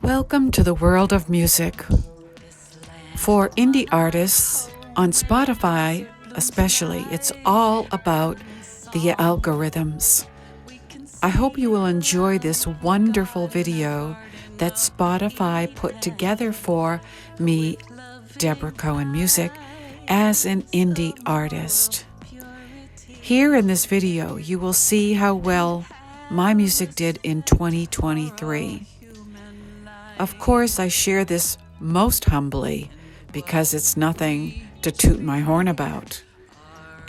Welcome to the world of music. For indie artists, on Spotify especially, it's all about the algorithms. I hope you will enjoy this wonderful video that Spotify put together for me, Deborah Cohen Music, as an indie artist. Here in this video, you will see how well my music did in 2023. Of course, I share this most humbly because it's nothing to toot my horn about.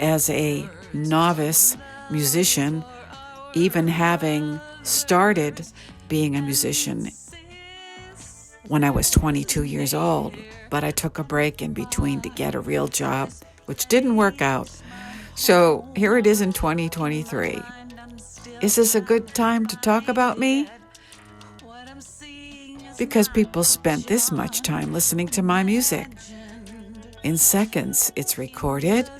As a novice musician, even having started being a musician when I was 22 years old, but I took a break in between to get a real job, which didn't work out. So here it is in 2023. Is this a good time to talk about me? Because people spent this much time listening to my music. In seconds, it's recorded.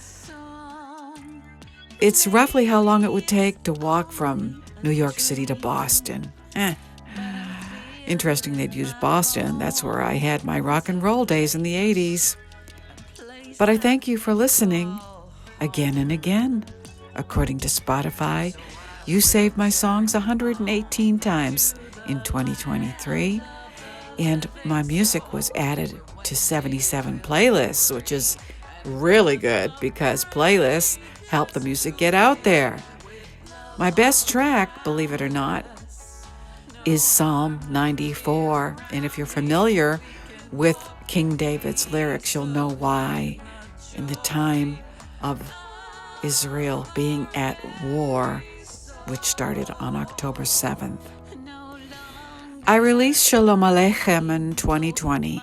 It's roughly how long it would take to walk from New York City to Boston. Interesting they'd use Boston. That's where I had my rock and roll days in the 80s. But I thank you for listening again and again. According to Spotify, you saved my songs 118 times in 2023. And my music was added to 77 playlists, which is really good because playlists help the music get out there. My best track, believe it or not, is Psalm 94. And if you're familiar with King David's lyrics, you'll know why. In the time of Israel being at war, which started on October 7th. I released Shalom Aleichem in 2020,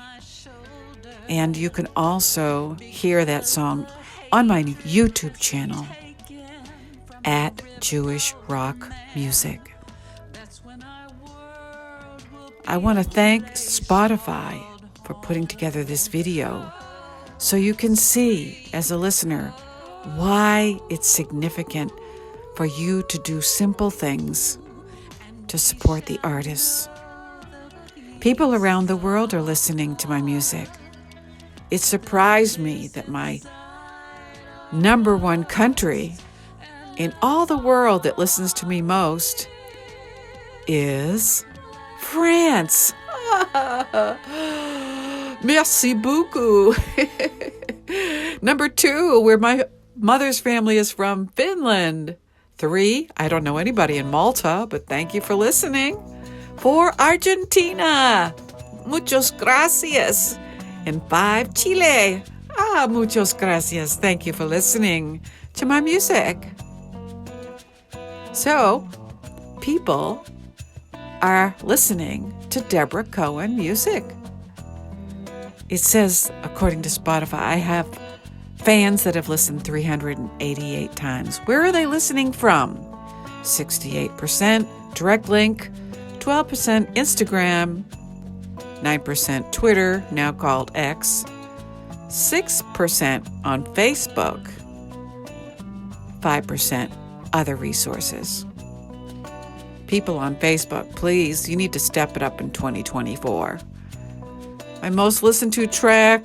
and you can also hear that song on my YouTube channel at Jewish Rock Music. I want to thank Spotify for putting together this video so you can see, as a listener, why it's significant for you to do simple things to support the artists. People around the world are listening to my music. It surprised me that my number one country in all the world that listens to me most is France. Merci beaucoup. Number 2, where my mother's family is from, Finland. 3, I don't know anybody in Malta, but thank you for listening. 4, Argentina. Muchos gracias. And 5, Chile. Muchos gracias. Thank you for listening to my music. So, people are listening to Deborah Cohen Music. It says, according to Spotify, I have fans that have listened 388 times. Where are they listening from? 68% direct link, 12% Instagram, 9% Twitter, now called X, 6% on Facebook, 5% other resources. People on Facebook, please, you need to step it up in 2024. My most listened to track,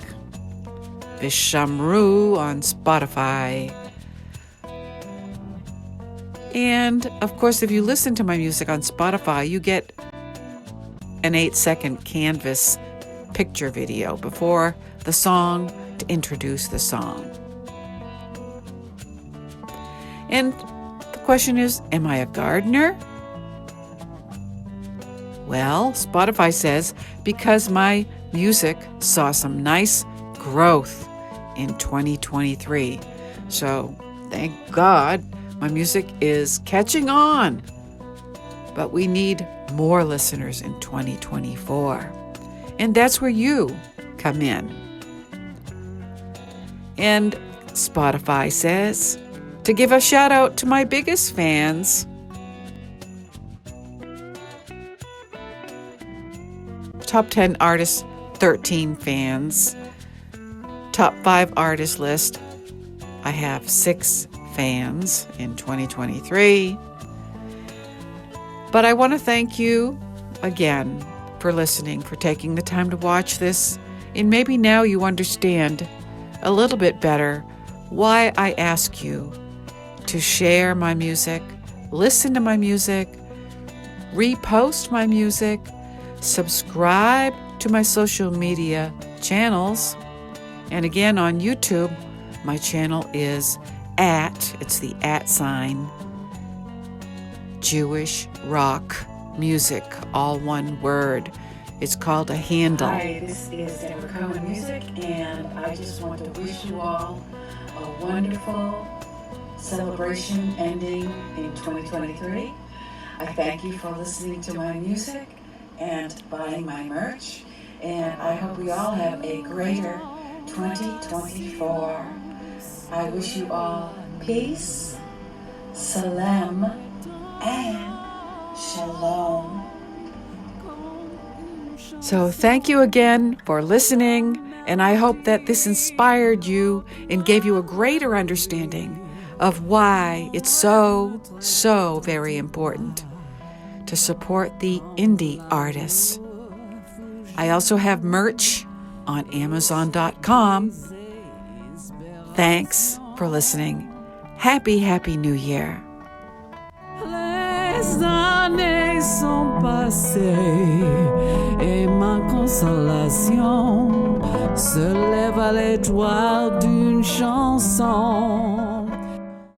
Vishamru on Spotify. And, of course, if you listen to my music on Spotify, you get an 8-second canvas picture video before the song to introduce the song. And the question is, am I a gardener? Well, Spotify says because my music saw some nice growth in 2023. So, thank God, my music is catching on. But we need more listeners in 2024. And that's where you come in. And Spotify says to give a shout out to my biggest fans. Top 10 artists, 13 fans. Top 5 artist list, I have 6 fans in 2023. But I want to thank you again for listening, for taking the time to watch this. And maybe now you understand a little bit better why I ask you to share my music, listen to my music, repost my music, subscribe to my social media channels. And again, on YouTube, my channel is it's the @ Jewish Rock Music, all one word. It's called a handle. Hi, this is Deborah Cohen Music, and I just want to wish you all a wonderful celebration ending in 2023. I thank you for listening to my music and buying my merch, and I hope we all have a greater 2024. I wish you all peace, salam, and shalom. So thank you again for listening, and I hope that this inspired you and gave you a greater understanding of why it's so very important to support the indie artists. I also have merch on Amazon.com. Thanks for listening. Happy New Year. Les années sont passées et ma consolation se lève à l'étoile d'une chanson.